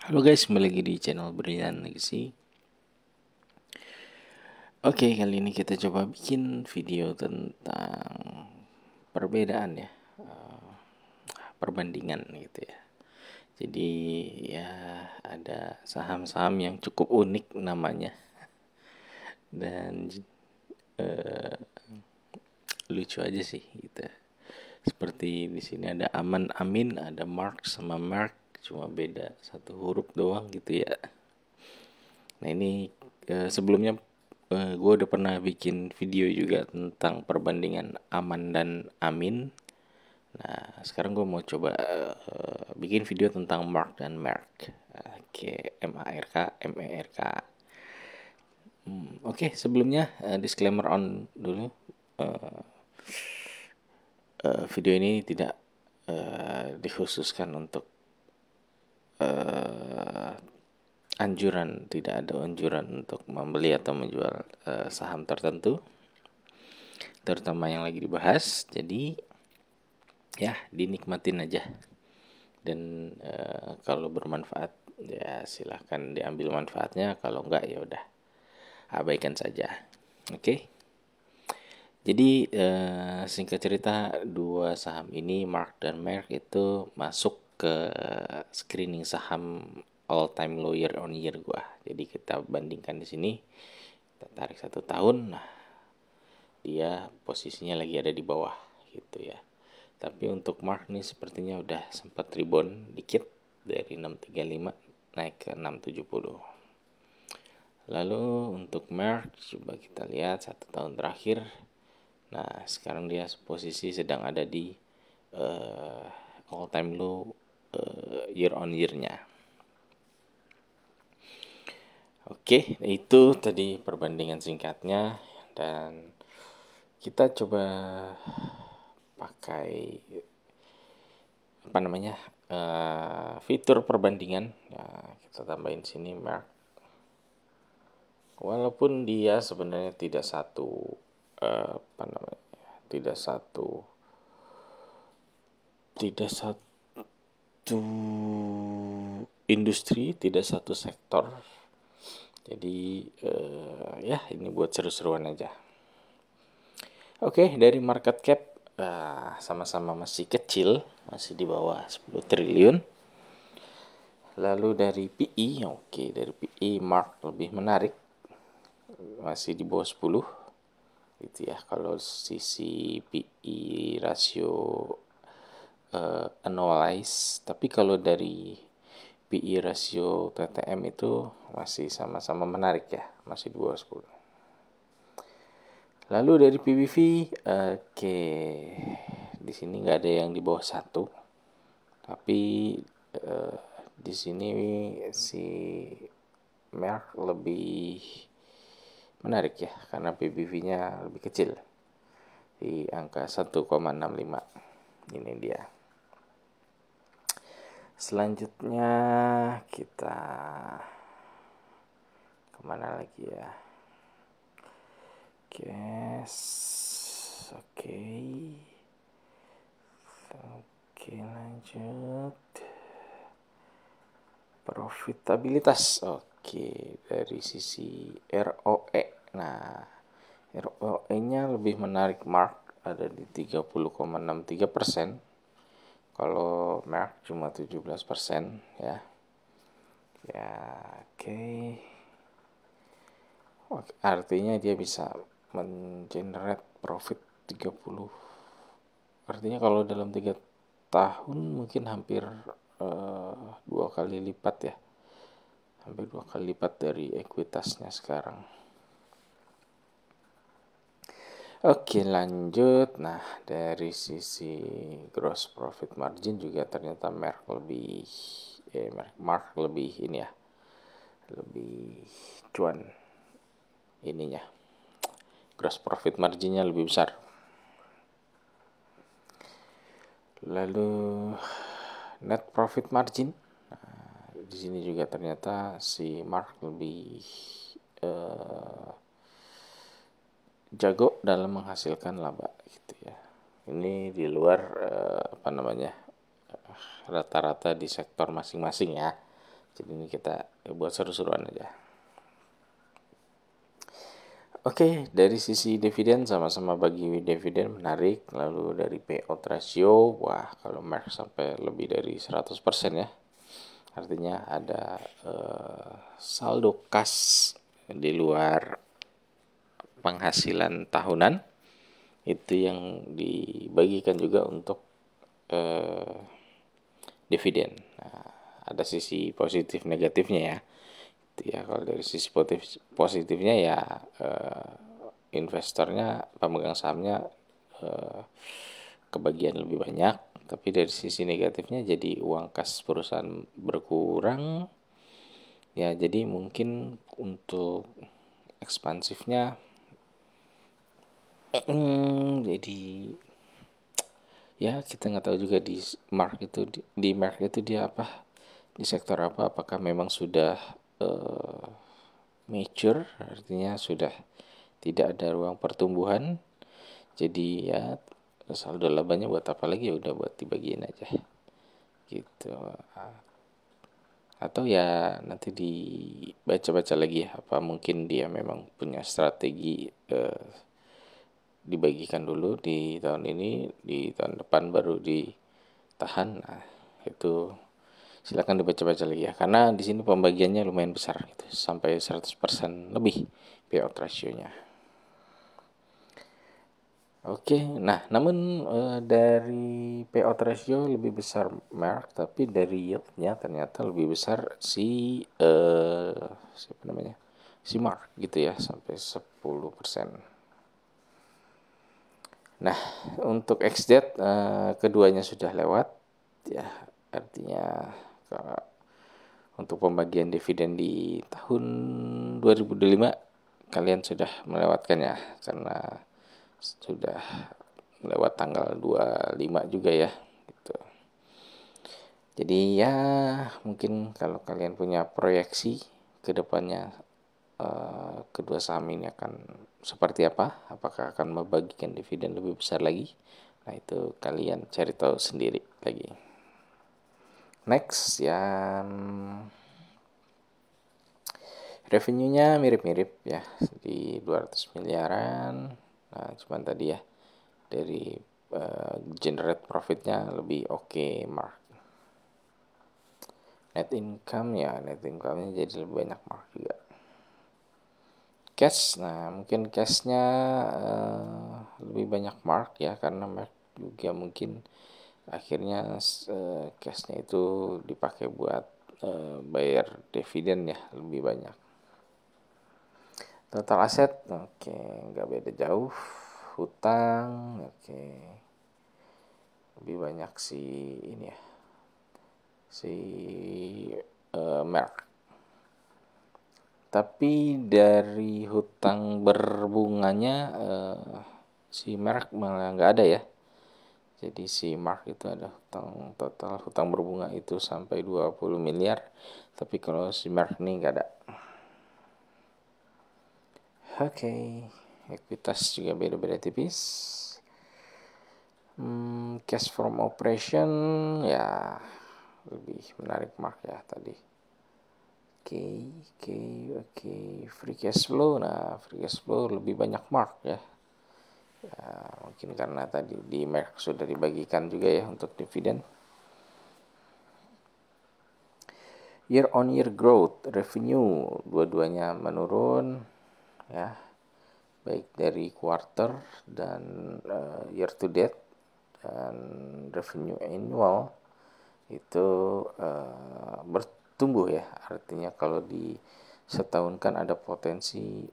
Halo guys, kembali lagi di channel Brilian Legacy. Oke, kali ini kita coba bikin video tentang perbedaan ya, perbandingan gitu ya. Jadi ya ada saham-saham yang cukup unik namanya dan lucu aja sih gitu. Seperti di sini ada Aman Amin, ada Mark sama Mark, cuma beda satu huruf doang gitu ya. Nah ini sebelumnya gue udah pernah bikin video juga tentang perbandingan Aman dan Amin. Nah sekarang gue mau coba bikin video tentang Mark dan Merk. Oke, MARK, MERK. Oke, sebelumnya disclaimer on dulu. Video ini tidak dikhususkan untuk anjuran, tidak ada anjuran untuk membeli atau menjual saham tertentu, terutama yang lagi dibahas. Jadi ya dinikmatin aja, dan kalau bermanfaat ya silahkan diambil manfaatnya, kalau enggak ya udah abaikan saja. Oke. Jadi singkat cerita, dua saham ini Mark dan Merck itu masuk ke screening saham all time low year on year gua. Jadi kita bandingkan di sini, kita tarik 1 tahun. Nah, dia posisinya lagi ada di bawah gitu ya. Tapi untuk Mark nih sepertinya udah sempat rebound dikit dari 635 naik ke 670. Lalu untuk Merck coba kita lihat 1 tahun terakhir. Nah sekarang dia posisi sedang ada di all time low year on year-nya. Oke, itu tadi perbandingan singkatnya, dan kita coba pakai apa namanya fitur perbandingan. Nah, kita tambahin sini Merck. Walaupun dia sebenarnya tidak satu apa namanya, tidak satu industri, tidak satu sektor. Jadi ya ini buat seru-seruan aja. Oke, dari market cap sama-sama masih kecil, masih di bawah 10 triliun. Lalu dari PE, oke, dari PE Mark lebih menarik, masih di bawah 10 gitu ya. Kalau sisi PE rasio annualize, tapi kalau dari PE rasio TTM itu masih sama-sama menarik ya, masih di bawah 10. Lalu dari PBV, oke, di sini nggak ada yang di bawah 1, tapi di sini si Merck lebih menarik ya, karena PBV-nya lebih kecil di angka 1,65. Ini dia. Selanjutnya kita kemana lagi ya? Oke, lanjut. Profitabilitas. Oke, dari sisi ROE. Nah, ROE-nya lebih menarik Mark, ada di 30,63%. Kalau Merck cuma 17% ya. Ya, oke. Artinya dia bisa mengenerate profit 30. Artinya kalau dalam 3 tahun mungkin hampir 2 kali lipat ya. Hampir 2 kali lipat dari ekuitasnya sekarang. Oke, lanjut. Nah, dari sisi gross profit margin juga ternyata Mark lebih ini ya, lebih cuan ininya. Gross profit marginnya lebih besar. Lalu net profit margin, nah, di sini juga ternyata si Mark lebih jago dalam menghasilkan laba gitu ya. Ini di luar apa namanya rata-rata di sektor masing-masing ya. Jadi ini kita buat seru-seruan aja. Oke, dari sisi dividen sama-sama bagi dividen menarik. Lalu dari payout ratio, wah kalau Merck sampai lebih dari 100% ya. Artinya ada saldo kas di luar penghasilan tahunan itu yang dibagikan juga untuk dividen. Nah, ada sisi positif negatifnya ya. Ya kalau dari sisi positifnya ya investornya, pemegang sahamnya kebagian lebih banyak, tapi dari sisi negatifnya jadi uang kas perusahaan berkurang ya, jadi mungkin untuk ekspansifnya jadi ya kita nggak tahu juga di Merck itu dia apa, di sektor apa, apakah memang sudah mature, artinya sudah tidak ada ruang pertumbuhan, jadi ya saldo labanya buat apa lagi, ya udah buat dibagiin aja gitu. Atau ya nanti dibaca-baca lagi ya, apa mungkin dia memang punya strategi dibagikan dulu di tahun ini, di tahun depan baru ditahan. Nah itu silakan dibaca-baca lagi ya, karena di sini pembagiannya lumayan besar gitu, sampai 100% lebih payout ratio-nya. Oke, nah namun dari payout ratio lebih besar Merck, tapi dari yield-nya ternyata lebih besar si siapa namanya, si Mark gitu ya, sampai 10%. Nah untuk ex-date keduanya sudah lewat ya, artinya untuk pembagian dividen di tahun 2025 kalian sudah melewatkannya, karena sudah lewat tanggal 25 juga ya gitu. Jadi ya mungkin kalau kalian punya proyeksi ke depannya kedua saham ini akan seperti apa, apakah akan membagikan dividen lebih besar lagi, nah itu kalian cari tahu sendiri lagi. Next yang revenue-nya mirip-mirip ya, di 200 miliaran. Nah cuman tadi ya dari generate profitnya lebih oke Mark. Net income-nya jadi lebih banyak Mark juga. Cash, nah mungkin cashnya lebih banyak Mark ya, karena Mark juga mungkin akhirnya cashnya itu dipakai buat bayar dividen ya, lebih banyak. Total aset, oke, nggak beda jauh. Hutang, oke, lebih banyak si ini ya, si Merck. Tapi dari hutang berbunganya si Merck malah nggak ada ya. Jadi si Mark itu ada total hutang berbunga itu sampai 20 miliar. Tapi kalau si Mark ini nggak ada. Oke, ekuitas juga beda-beda tipis. Cash from operation ya lebih menarik Mark ya tadi. Oke. Free cash flow, nah free cash flow lebih banyak Mark ya. Mungkin karena tadi di Merck sudah dibagikan juga ya untuk dividen. Year on year growth revenue dua-duanya menurun ya, baik dari quarter dan year to date, dan revenue annual itu bertumbuh ya, artinya kalau di setahun kan ada potensi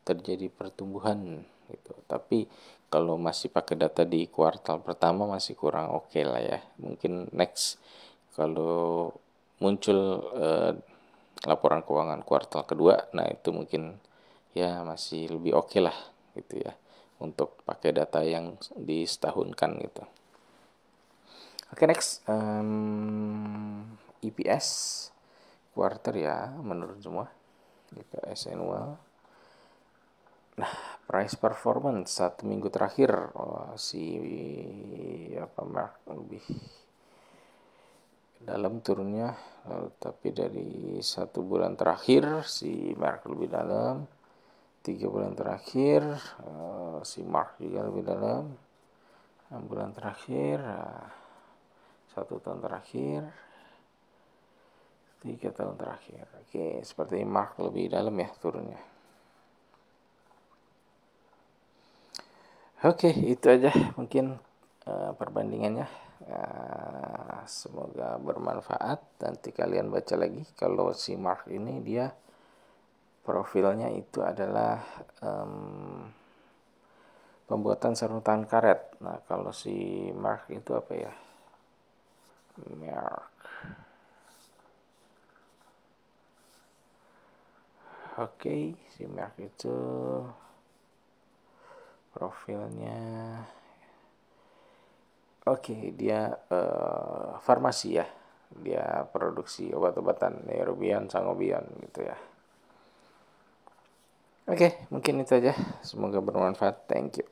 terjadi pertumbuhan gitu. Tapi kalau masih pakai data di kuartal pertama masih kurang oke lah ya. Mungkin next kalau muncul laporan keuangan kuartal kedua, nah itu mungkin ya masih lebih oke lah gitu ya, untuk pakai data yang di setahunkan gitu. Oke, next EPS quarter ya menurun semua, EPS annual. Nah, price performance 1 minggu terakhir si Mark lebih dalam turunnya, tapi dari 1 bulan terakhir si Merck lebih dalam, 3 bulan terakhir si Mark juga lebih dalam, 6 bulan terakhir, 1 tahun terakhir, 3 tahun terakhir. Oke, seperti Mark lebih dalam ya turunnya. Oke, itu aja mungkin perbandingannya. Semoga bermanfaat. Nanti kalian baca lagi. Kalau si Mark ini dia profilnya itu adalah pembuatan sarutan karet. Nah, kalau si Mark itu apa ya? Mark. Oke, si Mark itu profilnya. Oke, dia farmasi ya. Dia produksi obat-obatan Neurobion, Sangobion gitu ya. Oke, mungkin itu aja. Semoga bermanfaat. Thank you.